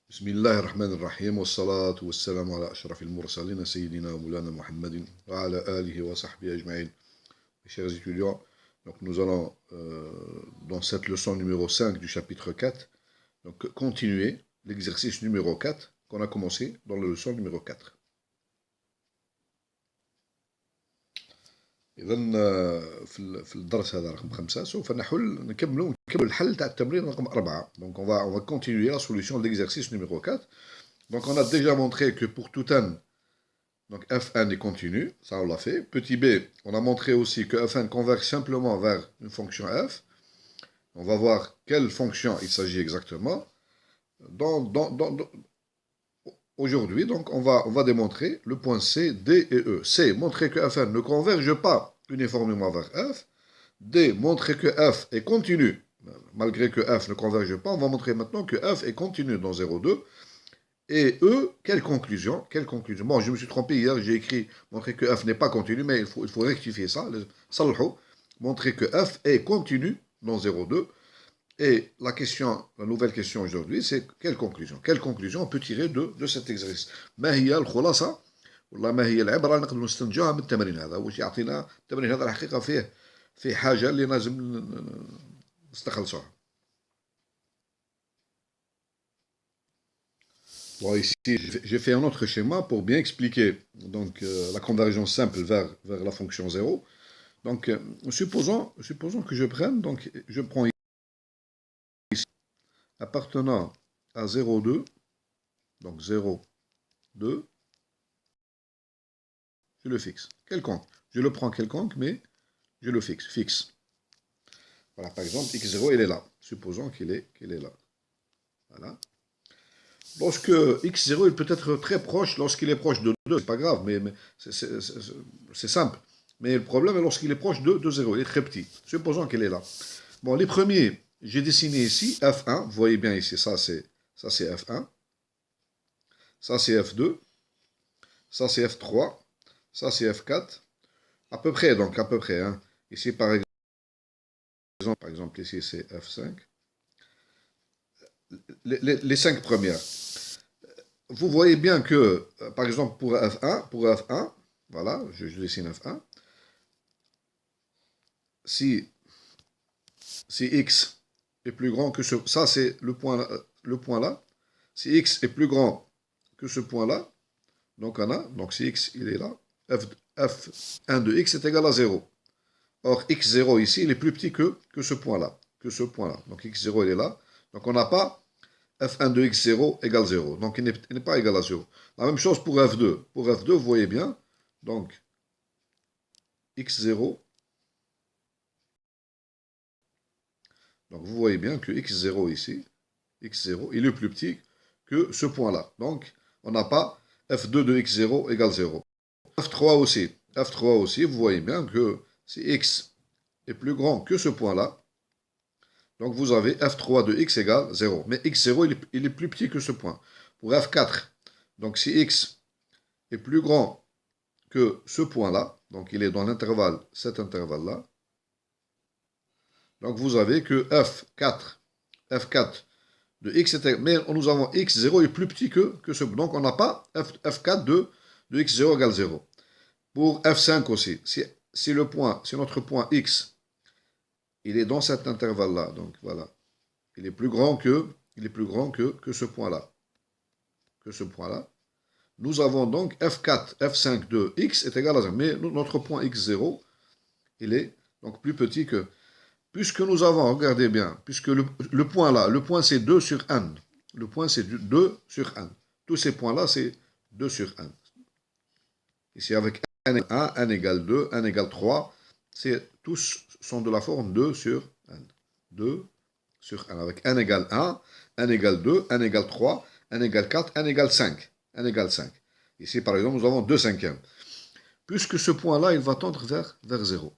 بسم الله الرحمن الرحيم والصلاة والسلام على أشرف المرسلين سيدنا مولانا محمد وعلى آله وصحبه أجمعين. Mes chers étudiants, donc nous allons dans cette leçon numéro 5 du chapitre 4 donc continuer l'exercice numéro 4 qu'on a commencé dans la leçon numéro 4. إذا في الدرس هذا رقم 5 سوف نكمل الحل تاع التمرين رقم 4. Donc on va continuer la solution de l'exercice numéro 4. Donc on a déjà montré que pour tout n, donc f1 est continu, ça on l'a fait. Petit b, on a montré aussi que f1 converge simplement vers une fonction f. On va voir quelle fonction il s'agit exactement. Aujourd'hui, donc, on va démontrer le point C, D et E. C, montrer que F1 ne converge pas uniformément vers F. D, montrer que F est continu, malgré que F ne converge pas. On va montrer maintenant que F est continu dans 0,2. Et E, quelle conclusion? Quelle conclusion? Bon, je me suis trompé hier, j'ai écrit montrer que F n'est pas continu, mais il faut rectifier ça. Montrer que F est continu dans 0,2. Et la nouvelle question aujourd'hui, c'est quelle conclusion? Quelle conclusion on peut tirer de cet exercice? ما هي الخلاصة ولا ما هي العبرة نقدر نستنتجوها من التمرين هذا؟ واش يعطينا التمرين هذا الحقيقة فيه حاجة اللي لازم نستخلصوها. Bon, ici, j'ai fait un autre schéma pour bien expliquer donc, la convergence simple vers la fonction 0. Donc, supposons que je prends ici appartenant à 0,2, donc 0,2, je le fixe. Quelconque. Je le prends quelconque, mais je le fixe. Voilà, par exemple, x0, il est là. Supposons qu'il est là. Voilà. Lorsque x0 il peut être très proche, lorsqu'il est proche de 2, c'est pas grave, mais c'est simple. Mais le problème est lorsqu'il est proche de 0, il est très petit. Supposons qu'il est là. Bon, les premiers, j'ai dessiné ici F1, vous voyez bien ici, ça c'est F1, ça c'est F2, ça c'est F3, ça c'est F4, à peu près, donc à peu près. Hein. Ici par exemple ici c'est F5. Les 5 premières. Vous voyez bien que, par exemple, pour F1, voilà, je dessine F1, si x est plus grand que ça c'est le point là, si x est plus grand que ce point là, donc si x il est là, f1 de x est égal à 0. Or x0 ici il est plus petit que ce point là, donc x0 il est là, donc on n'a pas f1 de x0 égale 0. Donc, il n'est pas égal à 0. La même chose pour f2. Pour f2, vous voyez bien, donc, x0. Donc, vous voyez bien que x0 ici, x0, il est plus petit que ce point-là. Donc, on n'a pas f2 de x0 égale 0. F3 aussi, vous voyez bien que si x est plus grand que ce point-là, donc vous avez f3 de x égale 0. Mais x0, il est plus petit que ce point. Pour f4, donc si x est plus grand que ce point-là, donc il est dans l'intervalle, cet intervalle-là, donc vous avez que f4 de x est égal, mais nous avons x0 est plus petit que ce point. Donc on n'a pas f4 de x0 égale 0. Pour f5 aussi, si notre point x, il est dans cet intervalle-là, donc voilà, il est plus grand que ce point-là. Nous avons donc f5 de x est égal à 0. Mais notre point x0, il est donc plus petit que... Puisque nous avons, regardez bien, puisque le point là, le point c'est 2 sur n. Le point c'est 2 sur n. Tous ces points-là, c'est 2 sur n. Ici, avec n égale 1, n égale 2, n égale 3, tous sont de la forme 2 sur n. 2 sur n. Avec n égale 1, n égale 2, n égale 3, n égale 4, n égale 5. n égale 5. Ici, par exemple, nous avons 2 cinquièmes. Puisque ce point-là, il va tendre vers 0.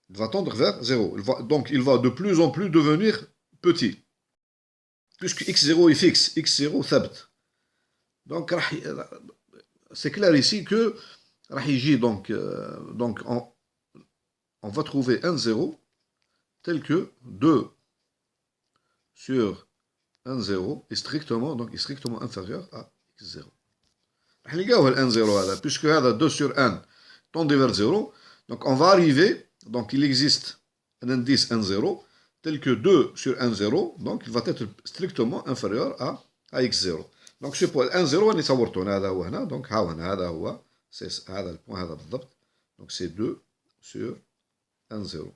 Il va tendre vers 0. Donc, il va de plus en plus devenir petit. Puisque x0 est fixe, x0 thabt. Donc, c'est clair ici que donc on va trouver un 0 tel que 2 sur 1, 0 est strictement, donc, est strictement inférieur à x0. Puisque 2 sur 1 tendait vers 0, donc on va arriver, donc il existe un indice 1, 0, tel que 2 sur 1, 0, donc il va être strictement inférieur à x0. Donc ce point 1, 0, donc c'est le point, donc c'est 2 sur 1, 0.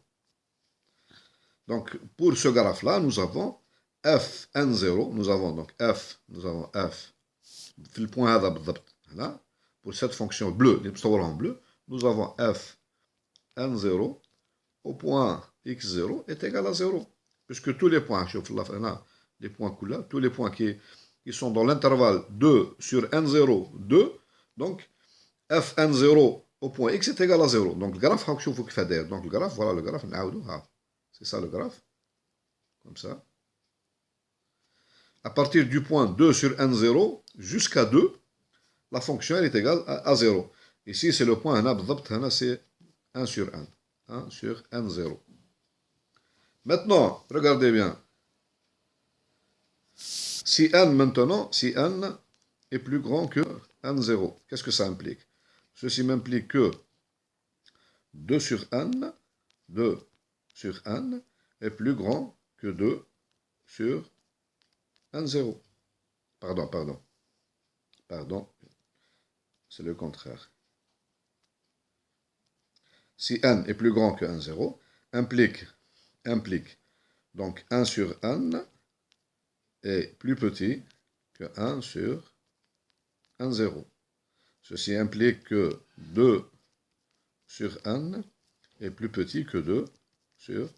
Donc pour ce graphe-là, nous avons f1, 0, nous avons donc f, le point là, pour cette fonction bleue, en bleu, nous avons f1, 0 au point x0 est égal à 0. Puisque tous les points, les points couleurs, tous les points qui sont dans l'intervalle 2 sur 1, 0, 2, donc f1, 0 au point x est égal à 0. Donc le graphe, donc le graphe, voilà le graphe, c'est ça le graphe, comme ça. À partir du point 2 sur 1, 0 jusqu'à 2, la fonction elle est égale à 0. Ici, c'est le point, c'est 1 sur 1. 1 sur 1, 0. Maintenant, regardez bien. Si n maintenant, si n est plus grand que 1, 0, qu'est-ce que ça implique? Ceci m'implique que 2 sur n, 2 sur n est plus grand que 2 sur 1, 0. Pardon, c'est le contraire. Si n est plus grand que 1, 0, implique donc 1 sur n est plus petit que 1 sur 1, 0. Ceci implique que 2 sur n est plus petit que 2 sur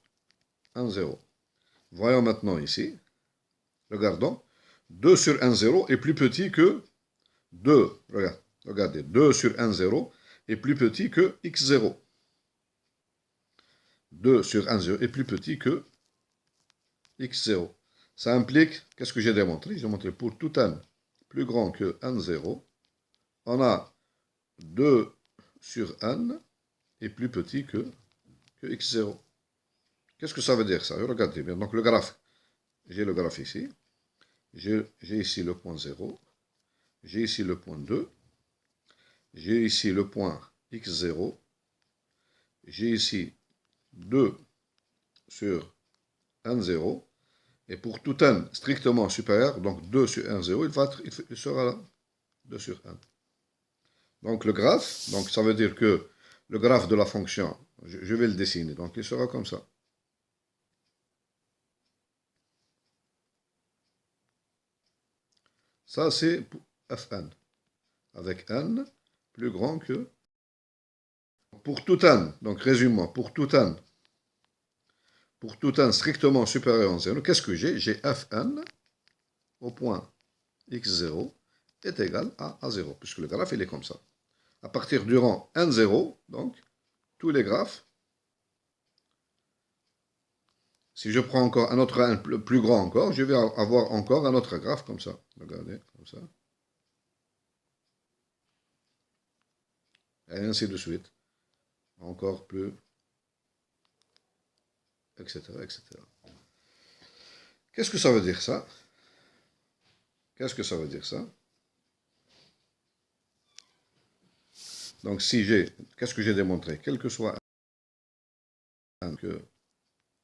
1, 0. Voyons maintenant ici. Regardons. 2 sur 1, 0 est plus petit que 2. Regardez. 2 sur 1, 0 est plus petit que x0. 2 sur 1, 0 est plus petit que x0. Ça implique, qu'est-ce que j'ai démontré? J'ai démontré pour tout n plus grand que 1, 0, on a 2 sur n est plus petit que x0. Qu'est-ce que ça veut dire ça? Regardez bien. Donc le graphe, j'ai le graphe ici. J'ai ici le point 0. J'ai ici le point 2. J'ai ici le point x0. J'ai ici 2 sur 1, 0. Et pour tout n strictement supérieur, donc 2 sur 1, 0, il sera là. 2 sur 1. Donc le graphe, donc ça veut dire que le graphe de la fonction, je vais le dessiner, donc il sera comme ça. Ça, c'est Fn, avec n plus grand que... Pour tout n, donc résumons, pour tout n strictement supérieur à 0, qu'est-ce que j'ai? J'ai Fn au point x0 est égal à 0, puisque le graphe, il est comme ça. À partir du rang n, 0, donc, tous les graphes, si je prends encore un autre n plus grand encore, je vais avoir encore un autre graphe comme ça. Regardez, comme ça. Et ainsi de suite. Encore plus, etc., etc. Qu'est-ce que ça veut dire ça? Qu'est-ce que ça veut dire ça? Donc si j'ai, qu'est-ce que j'ai démontré? Quel que soit n que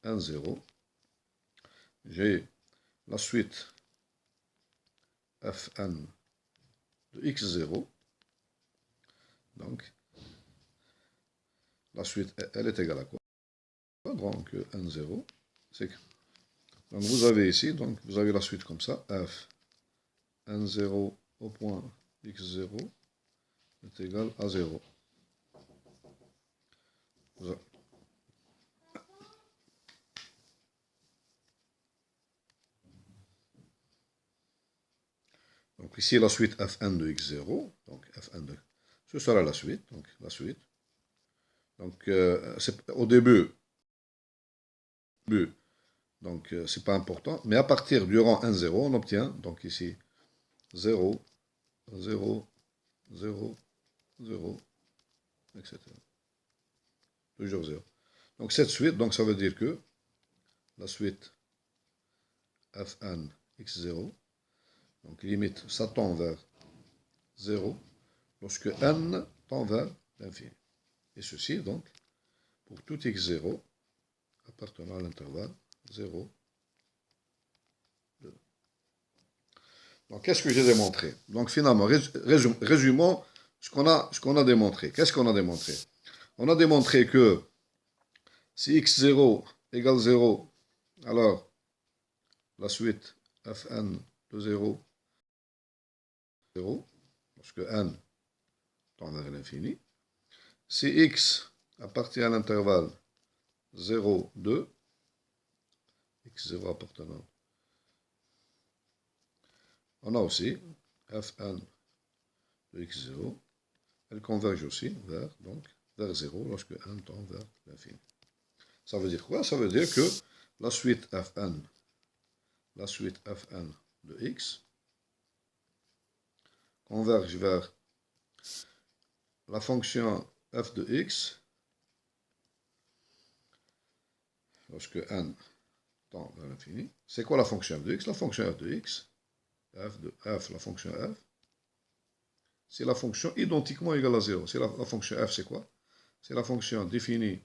1, 0, j'ai la suite Fn de x0. Donc, la suite, elle est égale à quoi? Donc, n, 0. Donc, vous avez ici, donc, vous avez la suite comme ça. F n0 au point x0 est égal à 0. Donc, ici, la suite Fn de x0. Donc, Fn de... Ce sera la suite. Donc, la suite. Donc, au début, donc c'est pas important, mais à partir du rang 1, 0, on obtient, donc ici, 0, 0, 0, 0, etc. Toujours 0. Donc cette suite, donc ça veut dire que la suite Fn x0. Donc limite, ça tend vers 0 lorsque n tend vers l'infini. Et ceci, donc, pour tout x0 appartenant à l'intervalle 0, 2. Donc, qu'est-ce que j'ai démontré? Donc, finalement, résumons ce qu'on a démontré. Qu'est-ce qu'on a démontré? On a démontré que si x0 égale 0, alors la suite fn de 0, 0, parce que n tend vers l'infini. Si x appartient à l'intervalle 0, 2, x0 appartenant, on a aussi fn de x0, elle converge aussi vers 0 lorsque n tend vers l'infini. Ça veut dire quoi? Ça veut dire que la suite fn de x converge vers la fonction f de x lorsque n tend vers l'infini. C'est quoi la fonction f de x? La fonction f de x, la fonction f, c'est la fonction identiquement égale à 0. C'est la fonction f, c'est quoi? C'est la fonction définie.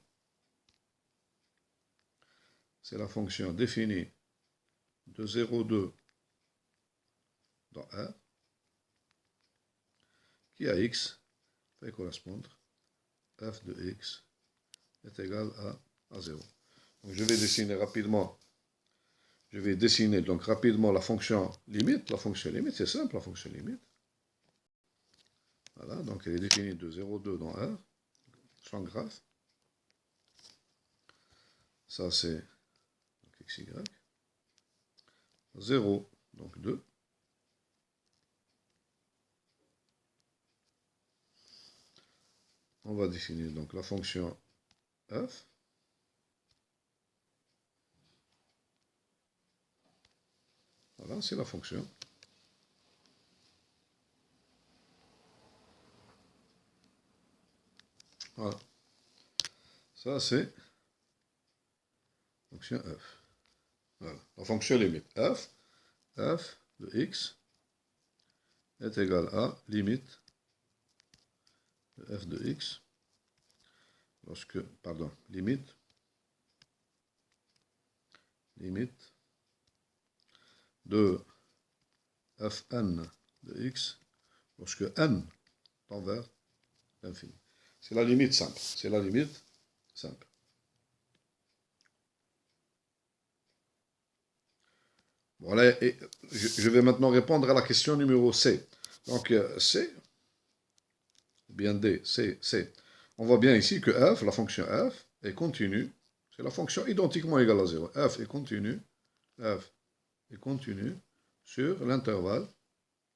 C'est la fonction définie de 0,2 dans R, qui à x fait correspondre f de x est égal à 0. Donc je vais dessiner rapidement. Je vais dessiner donc rapidement la fonction limite. La fonction limite, c'est simple, la fonction limite. Voilà, donc elle est définie de 0,2 dans R, champ graphe. Ça c'est xy. 0, donc 2. On va définir donc la fonction f. Voilà, c'est la fonction. Voilà. Ça, c'est fonction f. Voilà. La fonction limite f de x est égal à limite de f de x lorsque, limite de fn de x lorsque n tend vers l'infini. C'est la limite simple. C'est la limite simple. Voilà, et je vais maintenant répondre à la question numéro C. Donc, C, ou bien D, C. On voit bien ici que f, la fonction f, est continue. C'est la fonction identiquement égale à 0. F est continue sur l'intervalle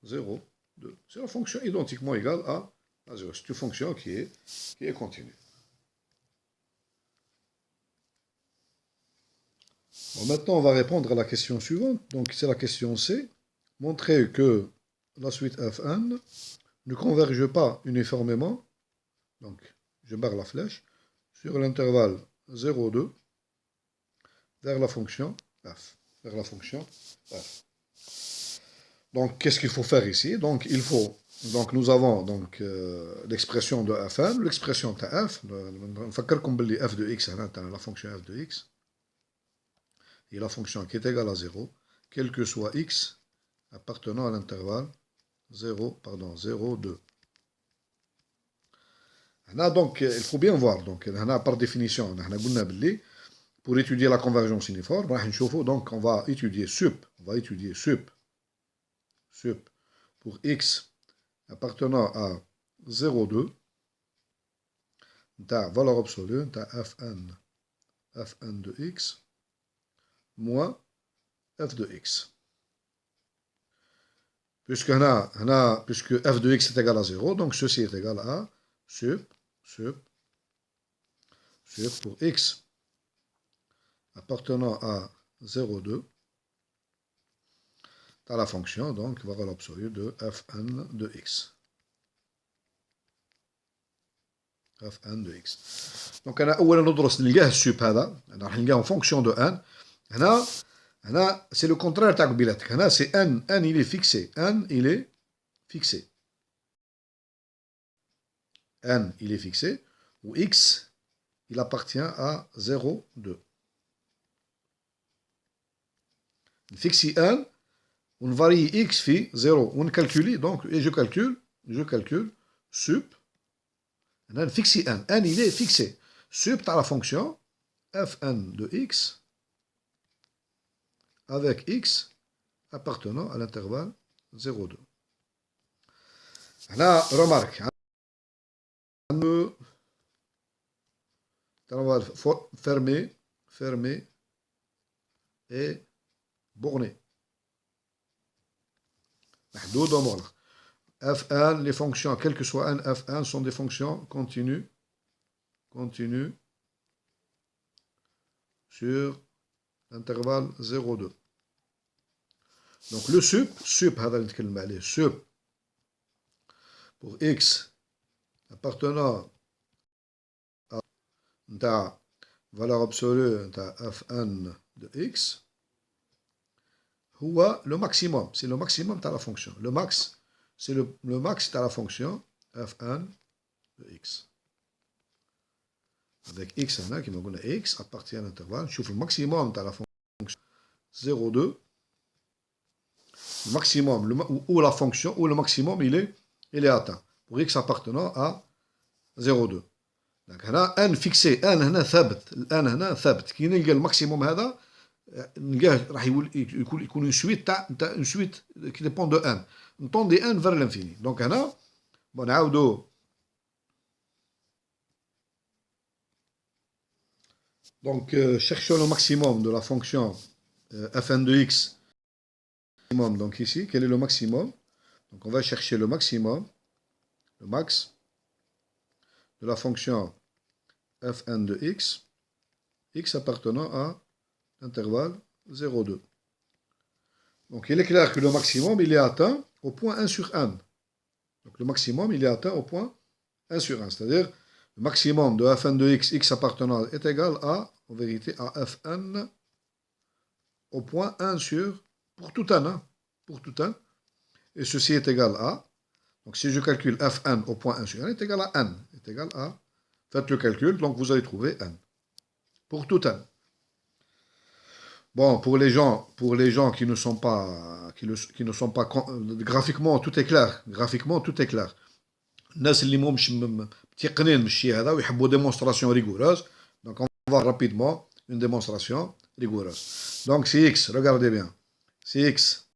0, 2. C'est la fonction identiquement égale à 0. C'est une fonction qui est continue. Bon, maintenant, on va répondre à la question suivante. Donc, c'est la question C. Montrer que la suite fn ne converge pas uniformément, donc je barre la flèche, sur l'intervalle 0, 2 vers la fonction f. Donc, qu'est-ce qu'il faut faire ici? Donc, nous avons l'expression de fn, l'expression de f, comme f de x, la fonction f de x, et la fonction qui est égale à 0, quel que soit x appartenant à l'intervalle 0, 2. Donc, il faut bien voir, donc, par définition, pour étudier la convergence uniforme, donc on va étudier sup pour x appartenant à 0, 2, ta valeur absolue, ta fn de x, moins f de x. Puisque f de x est égal à 0, donc ceci est égal à sup pour x appartenant à 0, 2, à la fonction, donc, valeur absolue de fn de x. Donc, أنا أولا ندرس نلقاه السوب هذا، راح نلقاه en fonction de n. هنا Là, c'est le contraire de bilatek. Là, c'est n. N, il est fixé. N, il est fixé. N, il est fixé. Ou x, il appartient à 0, 2. Fixi n, on varie x phi 0. On calcule, donc, et je calcule, sup. N, fixi n. N, il est fixé. Sup, tu as la fonction fn de x avec x appartenant à l'intervalle 0, 2. Là, remarque. On va fermer et borner. Fn, les fonctions, quelles que soient n, Fn, sont des fonctions continues sur l'intervalle 0, 2. Donc le sup, sup pour x appartenant à la valeur absolue de Fn de x, le maximum, c'est le maximum de la fonction. Le max, c'est le max de la fonction Fn de x. Avec x, qui m'a donné x appartient à l'intervalle. Je trouve le maximum de la fonction 0, 2. Le maximum, ou la fonction, ou le maximum, il est atteint. Pour x appartenant à 0, 2. Donc, هنا n fixé, n هنا ثابت. n هنا ثابت. كي نلقى الماكسيموم هذا نلقاه راح يكون une suite تاع une suite qui dépend de n. نطون دي n vers l'infini. Donc هنا نعاودو donc cherchons le maximum de la fonction fn de x. Donc ici, quel est le maximum? Donc on va chercher le maximum, le max de la fonction fn de x, x appartenant à l'intervalle 0, 2. Donc il est clair que le maximum, il est atteint au point 1 sur n. Donc le maximum, il est atteint au point 1 sur 1. C'est-à-dire, le maximum de fn de x, x appartenant, est égal à, en vérité, à fn au point 1 sur, pour tout n, hein, pour tout n. Et ceci est égal à, donc si je calcule fn au point 1 sur n, est égal à n. Est égal à, faites le calcul, donc vous allez trouver n. Pour tout n. Bon, pour les gens qui ne sont pas, graphiquement, tout est clair. Graphiquement, tout est clair. الناس اللي مش متيقنين من الشيء هذا ويحبوا démonstration rigoureuse. Donc on va rapidement une démonstration rigoureuse. Donc si x, regardez bien. Si x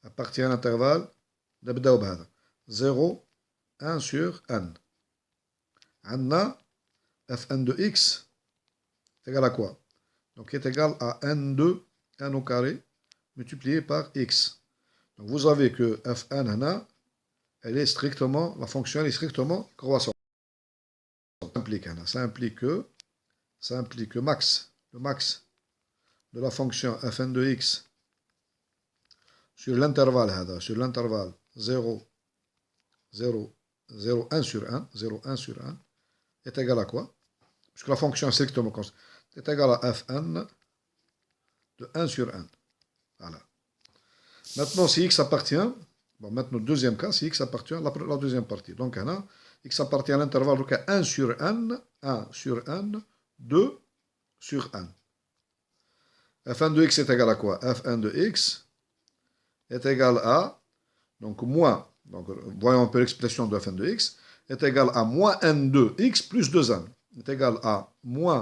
appartient à l'intervalle, نبداو بهذا 0, 1 sur n. عندنا fn de x est égal à quoi? Donc est égal à n2, n au carré, multiplié par x. Donc vous avez que fn هنا, elle est strictement, la fonction est strictement croissante. Ça implique que max, le max de la fonction fn de x sur l'intervalle 0, 0, 0, 1 sur 1, 0, 1 sur 1, est égal à quoi? Puisque la fonction est strictement constante, est égal à fn de 1 sur 1. Voilà. Maintenant, si x appartient, bon, maintenant, deuxième cas, si x appartient à la deuxième partie. Donc, là, x appartient à l'intervalle 1 sur n, 1 sur n, 2 sur n. fn de x est égal à quoi? Fn de x est égal à, donc moins, donc voyons un peu l'expression de fn de x, est égal à moins n2x plus 2n. Est égal à moins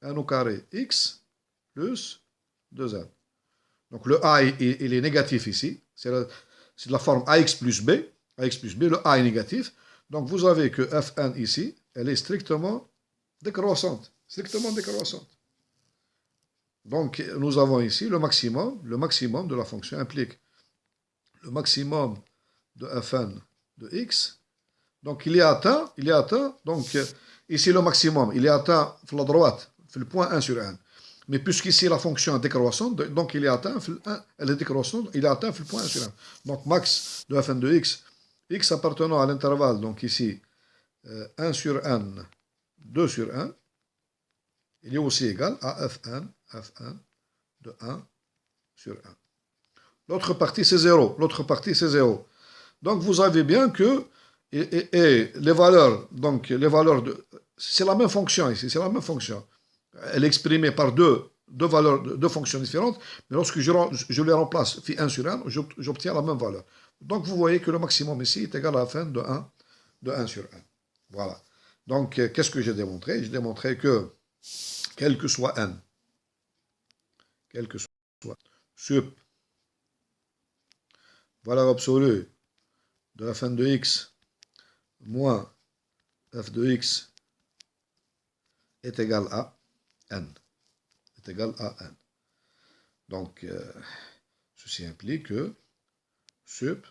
n au carré x plus 2n. Donc le a, il est négatif ici. C'est de la forme ax plus b. Le a est négatif. Donc vous avez que fn ici, elle est strictement décroissante. Donc nous avons ici le maximum de la fonction implique le maximum de fn de x. Donc il est atteint, donc ici le maximum, il est atteint sur la droite, sur le point 1 sur 1. Mais puisqu'ici la fonction est décroissante, donc il est atteint, elle est décroissante, il est atteint sur le point 1 sur 1. Donc max de fn de x, x appartenant à l'intervalle, donc ici 1 sur n, 2 sur 1, il est aussi égal à fn de 1 sur 1. L'autre partie, c'est 0. L'autre partie, c'est 0. Donc, vous avez bien que et les valeurs, donc les valeurs de... C'est la même fonction ici, c'est la même fonction. Elle est exprimée par deux valeurs, deux fonctions différentes, mais lorsque je les remplace phi 1 sur 1, j'obtiens la même valeur. Donc, vous voyez que le maximum ici est égal à la fin de 1 sur 1. Voilà. Donc, qu'est-ce que j'ai démontré? J'ai démontré que, quel que soit n, quel que soit sup, valeur absolue de la fin de x moins f de x est égal à n. Est égal à n. Donc, ceci implique que sup,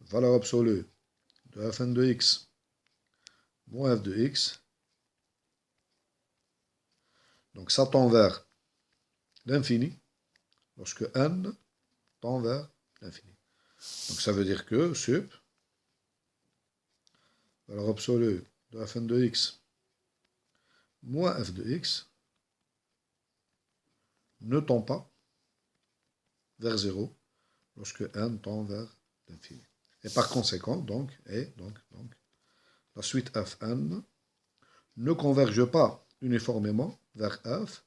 valeur absolue de la fin de x moins f de x, donc ça tend vers l'infini, lorsque n tend vers l'infini. Donc ça veut dire que sup, valeur absolue de la fin de x moins f de x, ne tend pas vers 0 lorsque n tend vers l'infini. Et par conséquent, donc, la suite fn ne converge pas uniformément vers f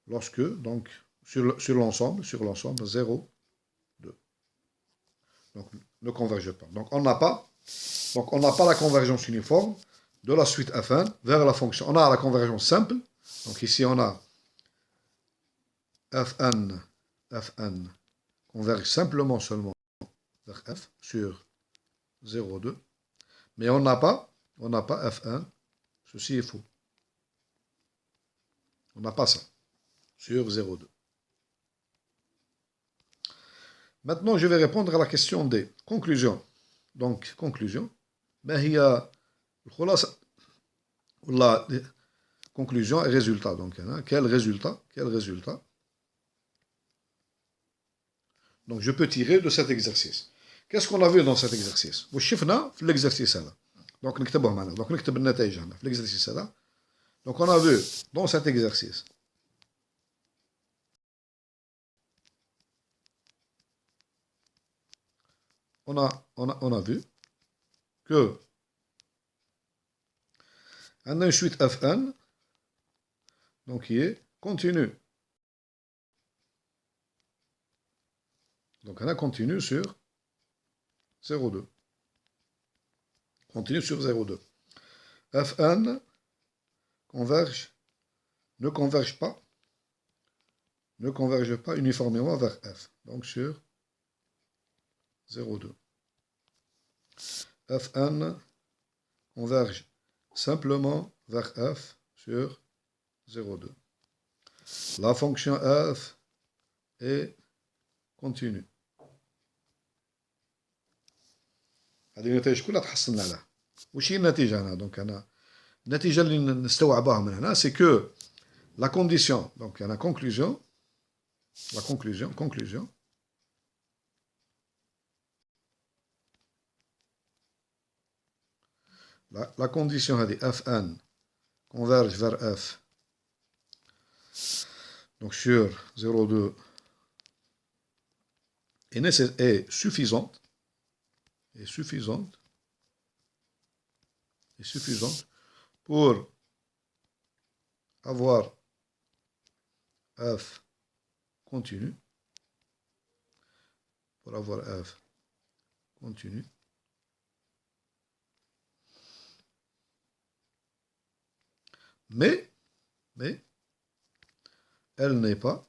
lorsque, donc, sur l'ensemble, 0, 2. Donc, ne converge pas. Donc, on n'a pas la convergence uniforme de la suite fn vers la fonction. On a la convergence simple. Donc, ici, on a fn converge simplement seulement vers f sur 0, 2. Mais on n'a pas fn. Ceci est faux. On n'a pas ça sur 0, 2. Maintenant, je vais répondre à la question des conclusions. Donc, conclusion. Mais il y a la conclusion et résultat. Donc, quel résultat? Donc, je peux tirer de cet exercice. Qu'est-ce qu'on a vu dans cet exercice? وشفنا في l'exercice là. Donc, نكتبهم هنا. Donc, نكتب النتائج هنا في l'exercice là. Donc, on a vu dans cet exercice on a vu que on a une suite fn donc qui est continue. Donc on a continue sur 0,2. Continue sur 0,2. Fn converge, ne converge pas uniformément vers f. Donc sur 0,2. Fn converge simplement vers f sur 0,2. La fonction f est continue. هذه النتائج كلها تحصلنا عليها. وش هي النتيجة هنا؟ دونك أنا النتيجة اللي نستوعبها من هنا سي كو لا كونديسيون دونك أنا conclusion la condition هذه fn converge vers f donc sur 0,2 est suffisante pour avoir f continu, mais elle n'est pas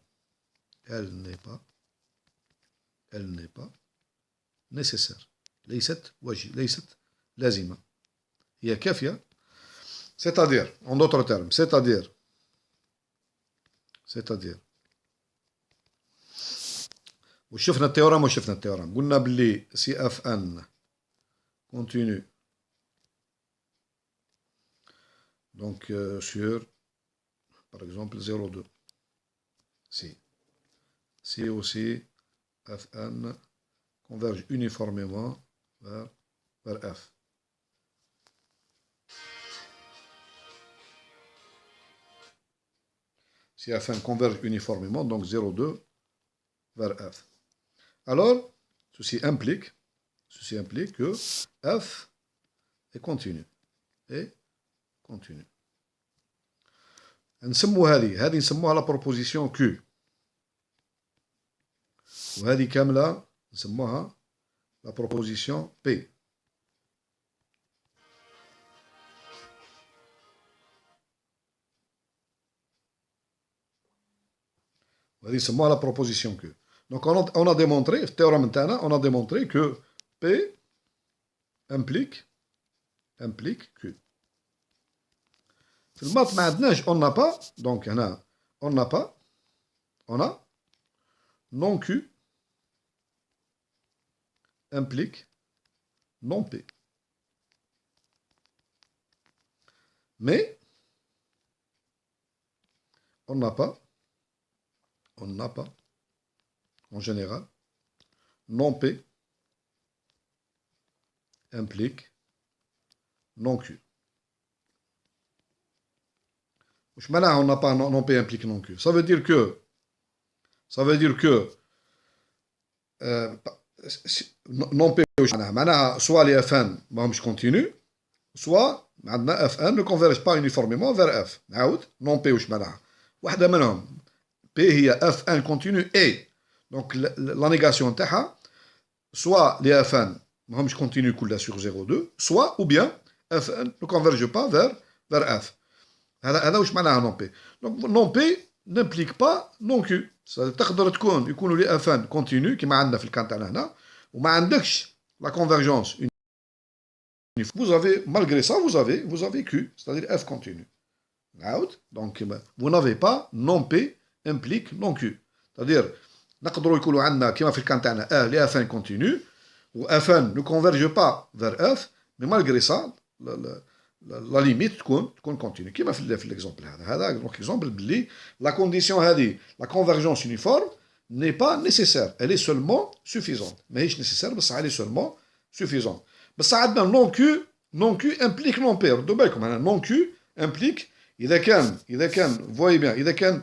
nécessaire. ليست لازمة. هي كافية. C'est-à-dire, en d'autres termes, c'est-à-dire وشفنا التيورام قلنا باللي سي اف ان continue donc sur par exemple 0,2 si aussi fn converge uniformément vers f. si f1 converge uniformément, donc 0,2 vers f. Alors, ceci implique que f est continu. Et continu. هذه نسموها la proposition Q. وهذه كاملة نسموها la proposition P. وهذه نسموها la proposition Q. Donc on a démontré, le théorème تاعنا, on a démontré que P implique Q. في المات ما عندناش on n'a pas, donc هنا on n'a pas, on a non Q implique non P. Mais on n'a pas, en général, non P implique non Q. معناها on n'a pas non P implique non Q. Ça veut dire que non P معناها soit les Fn ماهمش continu, soit عندنا Fn ne converge pas uniformément vers F. نعاود non P واش معناها؟ واحدة منهم P هي Fn continu et donc la négation تاعها soit les Fn ماهمش continu كلها sur 0,2, soit ou bien Fn ne converge pas vers F. هذا واش معناها non P. Donc non P n'implique pas non Q. تقدر يكونوا لي Fn continu كما عندنا في الكان تاعنا هنا وما عندكش la convergence. Vous avez, malgré ça, vous avez Q, c'est-à-dire F continu. Donc, vous n'avez pas non P implique non Q. C'est-à-dire, نقدروا يكونوا عندنا كما في الكان تاعنا les Fn continu ou Fn ne converge pas vers F, mais malgré ça, la limite تكون continue. كما في l'exemple هذا. Donc, exemple بلي la condition هذه, la convergence uniforme n'est pas nécessaire, elle est seulement suffisante. ماهيش nécessaire, بس elle est seulement suffisante. بس عندنا non Q implique non P. ردوا بالكم هنا non Q implique إذا كان voyez bien إذا كان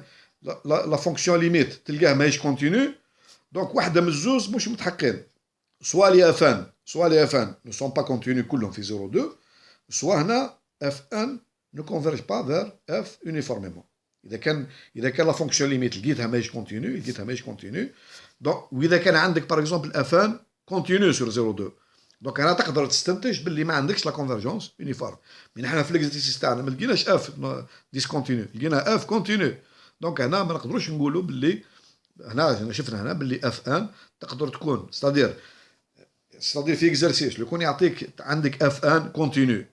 la fonction limite تلقاه ماهيش continue, donc واحدة من الزوز مش متحققين. soit les Fn ne sont pas continus كلهم في 0,2, soit هنا Fn ne converge pas vers F uniformément. إذا كان la fonction limite لقيتها ماهيش continue, donc وإذا كان عندك par exemple Fn continue sur 0,2, دونك هنا تقدر تستنتج باللي ما عندكش لا كونفرجونس يونيفورم. مي نحنا في ليكزيرسيس تاعنا ما لقيناش اف ديسكونتينيو, لقينا اف كونتينيو. دونك هنا ما نقدروش نقولوا باللي هنا شفنا هنا باللي اف ان تقدر تكون ستادير في اكزرسيس لو يكون يعطيك عندك اف ان كونتينيو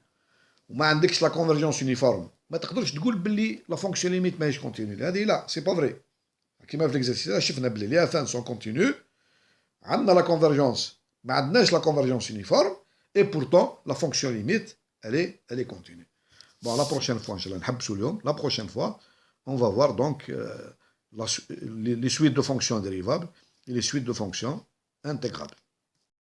وما عندكش لا كونفرجونس يونيفورم, ما تقدرش تقول باللي لا فونكسيون ليميت ماهيش كونتينيو. هذه لا سي با فري. كيما في ليكزرسيس شفنا باللي لي اف ان سون كونتينيو, عندنا لا كونفرجونس, ما عندناش la convergence uniforme, et pourtant la fonction limite elle est continue. Bon, la prochaine fois, la prochaine fois, on va voir donc les suites de fonctions dérivables et les suites de fonctions intégrables.